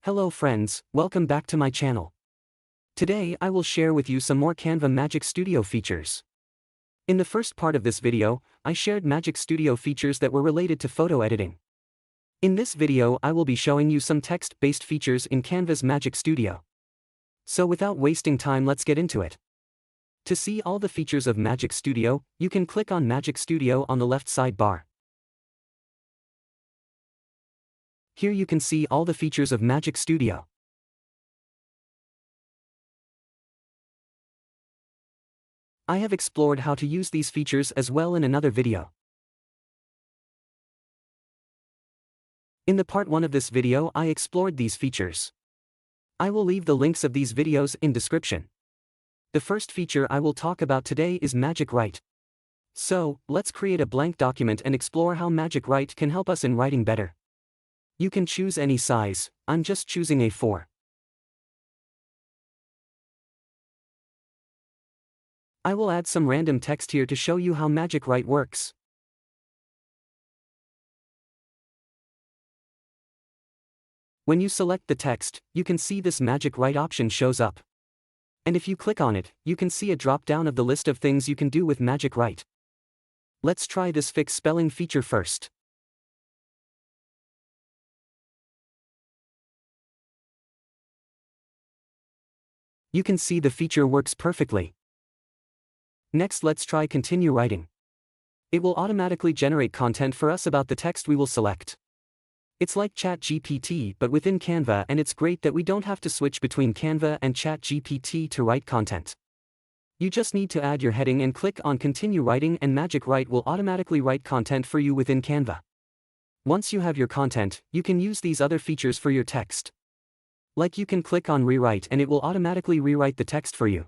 Hello friends, welcome back to my channel. Today I will share with you some more Canva Magic Studio features. In the first part of this video, I shared Magic Studio features that were related to photo editing. In this video I will be showing you some text-based features in Canva's Magic Studio. So without wasting time, let's get into it. To see all the features of Magic Studio, you can click on Magic Studio on the left sidebar. Here you can see all the features of Magic Studio. I have explored how to use these features as well in another video. In the part 1 of this video I explored these features. I will leave the links of these videos in description. The first feature I will talk about today is Magic Write. So, let's create a blank document and explore how Magic Write can help us in writing better. You can choose any size, I'm just choosing A4. I will add some random text here to show you how Magic Write works. When you select the text, you can see this Magic Write option shows up. And if you click on it, you can see a drop-down of the list of things you can do with Magic Write. Let's try this fix spelling feature first. You can see the feature works perfectly. Next, let's try continue writing. It will automatically generate content for us about the text we will select. It's like ChatGPT but within Canva, and it's great that we don't have to switch between Canva and ChatGPT to write content. You just need to add your heading and click on continue writing, and Magic Write will automatically write content for you within Canva. Once you have your content, you can use these other features for your text. Like you can click on rewrite and it will automatically rewrite the text for you.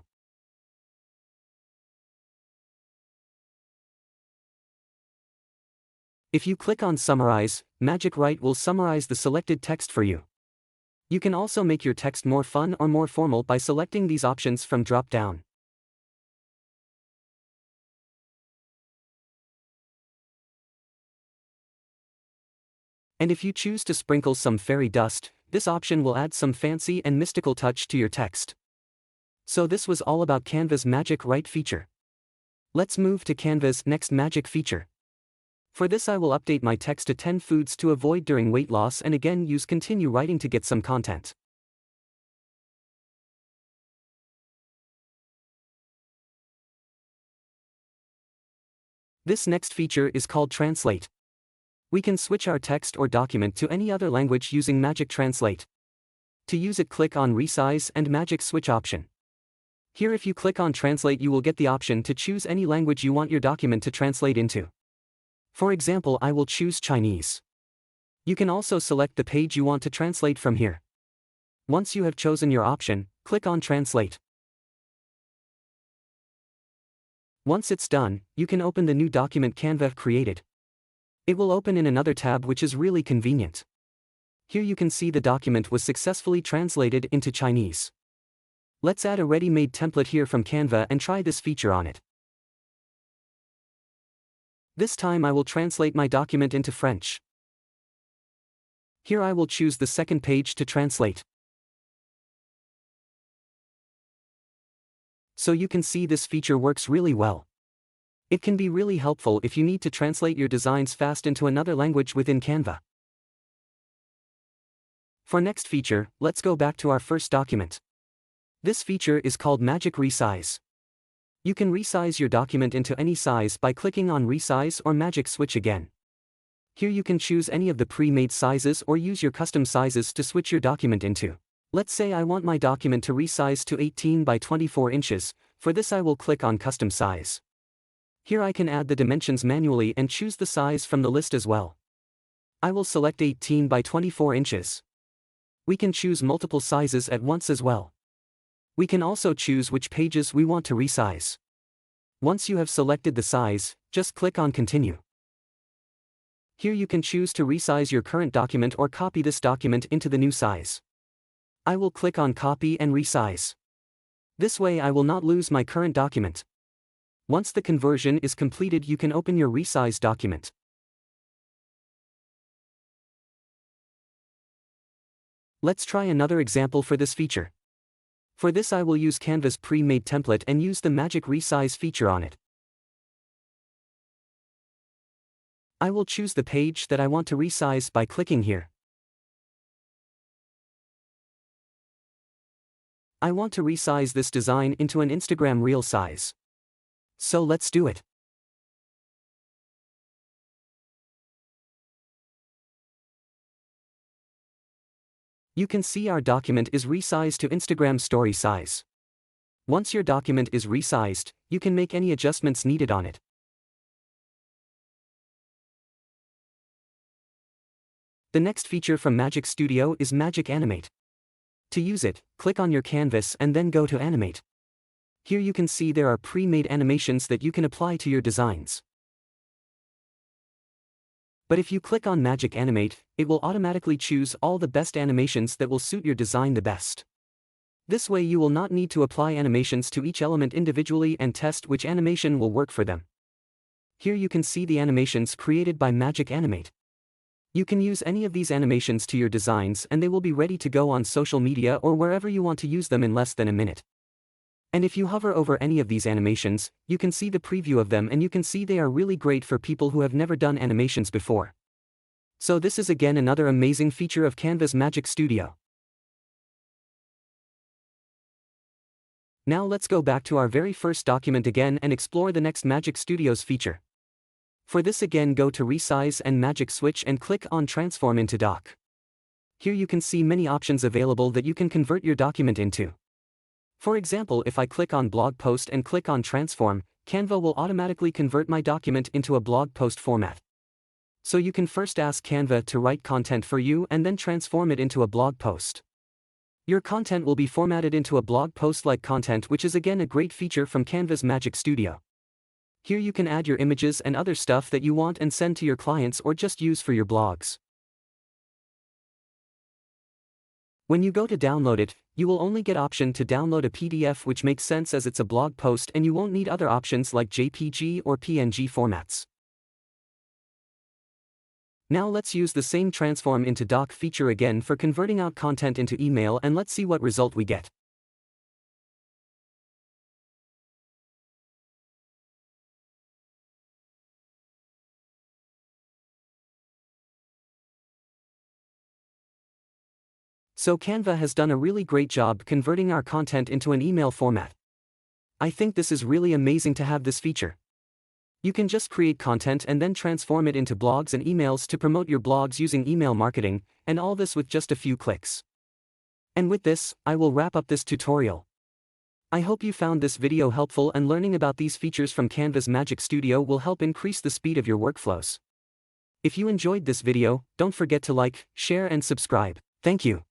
If you click on summarize, Magic Write will summarize the selected text for you. You can also make your text more fun or more formal by selecting these options from drop-down. And if you choose to sprinkle some fairy dust, this option will add some fancy and mystical touch to your text. So this was all about Canva's Magic Write feature. Let's move to Canva's next magic feature. For this I will update my text to 10 foods to avoid during weight loss, and again use continue writing to get some content. This next feature is called Translate. We can switch our text or document to any other language using Magic Translate. To use it, click on Resize and Magic Switch option. Here if you click on Translate you will get the option to choose any language you want your document to translate into. For example, I will choose Chinese. You can also select the page you want to translate from here. Once you have chosen your option, click on Translate. Once it's done, you can open the new document Canva created. It will open in another tab, which is really convenient. Here you can see the document was successfully translated into Chinese. Let's add a ready-made template here from Canva and try this feature on it. This time I will translate my document into French. Here I will choose the second page to translate. So you can see this feature works really well. It can be really helpful if you need to translate your designs fast into another language within Canva. For next feature, let's go back to our first document. This feature is called Magic Resize. You can resize your document into any size by clicking on Resize or Magic Switch again. Here you can choose any of the pre-made sizes or use your custom sizes to switch your document into. Let's say I want my document to resize to 18 by 24 inches, for this I will click on Custom Size. Here I can add the dimensions manually and choose the size from the list as well. I will select 18 by 24 inches. We can choose multiple sizes at once as well. We can also choose which pages we want to resize. Once you have selected the size, just click on Continue. Here you can choose to resize your current document or copy this document into the new size. I will click on Copy and Resize. This way I will not lose my current document. Once the conversion is completed, you can open your resized document. Let's try another example for this feature. For this I will use Canva's pre-made template and use the Magic Resize feature on it. I will choose the page that I want to resize by clicking here. I want to resize this design into an Instagram reel size. So let's do it. You can see our document is resized to Instagram story size. Once your document is resized, you can make any adjustments needed on it. The next feature from Magic Studio is Magic Animate. To use it, click on your canvas and then go to Animate. Here you can see there are pre-made animations that you can apply to your designs. But if you click on Magic Animate, it will automatically choose all the best animations that will suit your design the best. This way you will not need to apply animations to each element individually and test which animation will work for them. Here you can see the animations created by Magic Animate. You can use any of these animations to your designs and they will be ready to go on social media or wherever you want to use them in less than a minute. And if you hover over any of these animations, you can see the preview of them and you can see they are really great for people who have never done animations before. So this is again another amazing feature of Canva's Magic Studio. Now let's go back to our very first document again and explore the next Magic Studio's feature. For this again go to Resize and Magic Switch and click on Transform into Doc. Here you can see many options available that you can convert your document into. For example, if I click on Blog Post and click on Transform, Canva will automatically convert my document into a blog post format. So you can first ask Canva to write content for you and then transform it into a blog post. Your content will be formatted into a blog post-like content, which is again a great feature from Canva's Magic Studio. Here you can add your images and other stuff that you want and send to your clients or just use for your blogs. When you go to download it, you will only get option to download a PDF, which makes sense as it's a blog post and you won't need other options like JPG or PNG formats. Now let's use the same transform into doc feature again for converting out content into email and let's see what result we get. So Canva has done a really great job converting our content into an email format. I think this is really amazing to have this feature. You can just create content and then transform it into blogs and emails to promote your blogs using email marketing, and all this with just a few clicks. And with this, I will wrap up this tutorial. I hope you found this video helpful and learning about these features from Canva's Magic Studio will help increase the speed of your workflows. If you enjoyed this video, don't forget to like, share and subscribe. Thank you.